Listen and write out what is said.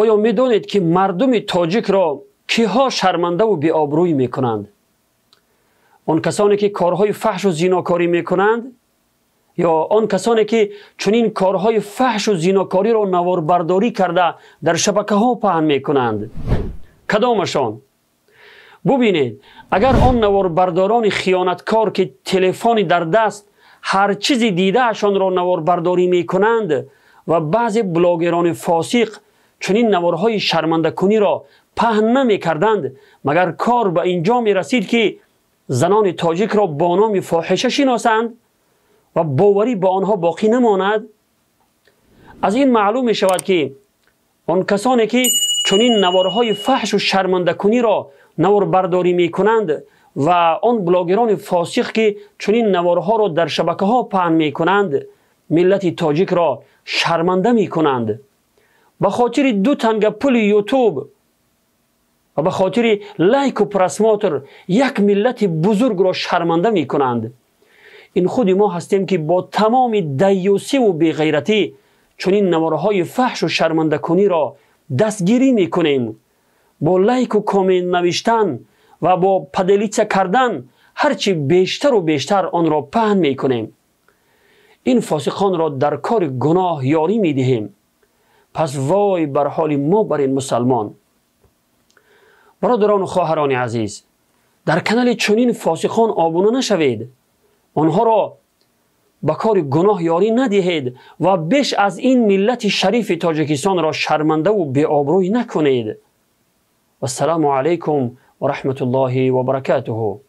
آیا میدانید که مردم تاجیک را کیها شرمنده و بی‌آبرویی میکنند؟ آن کسانی که کارهای فحش و زیناکاری میکنند، یا آن کسانی که چنین کارهای فحش و زیناکاری را نواربرداری کرده در شبکه ها پهن میکنند؟ کدامشان؟ ببینید، اگر آن نواربرداران خیانتکار که تلفنی در دست هر چیزی دیده اشان را نواربرداری میکنند و بعضی بلاگران فاسق چنین نوارهای شرمنده کنی را پهن نمی کردند، مگر کار به اینجا می رسید که زنان تاجیک را با نام فاحشه شناسند و باوری با آنها باقی نماند؟ از این معلوم می شود که آن کسانی که چنین نوارهای فحش و شرمنده کنی را نواربرداری می کنند و آن بلاگران فاسق که چنین نوارها را در شبکه ها پهن می کنند، ملت تاجیک را شرمنده می کنند. به خاطر 2 تنگ پول یوتیوب و به خاطر لایک و پرسماتر یک ملت بزرگ را شرمنده می کنند. این خود ما هستیم که با تمام دیوسی و بیغیرتی چنین نوارهای فحش و شرمنده کنی را دستگیری می کنیم. با لایک و کامنت نوشتن و با پدلیچه کردن هرچی بیشتر و بیشتر آن را پهن می کنیم. این فاسقان را در کار گناه یاری می دهیم. پس وای بر حال ما بر این مسلمان. برادران و خواهران عزیز، در کانال چنین فاسقان آبونه نشوید. آنها را به کار گناه یاری ندهید و بیش از این ملت شریف تاجیکستان را شرمنده و بی‌آبروی نکنید. و السلام علیکم و رحمت الله و برکاته.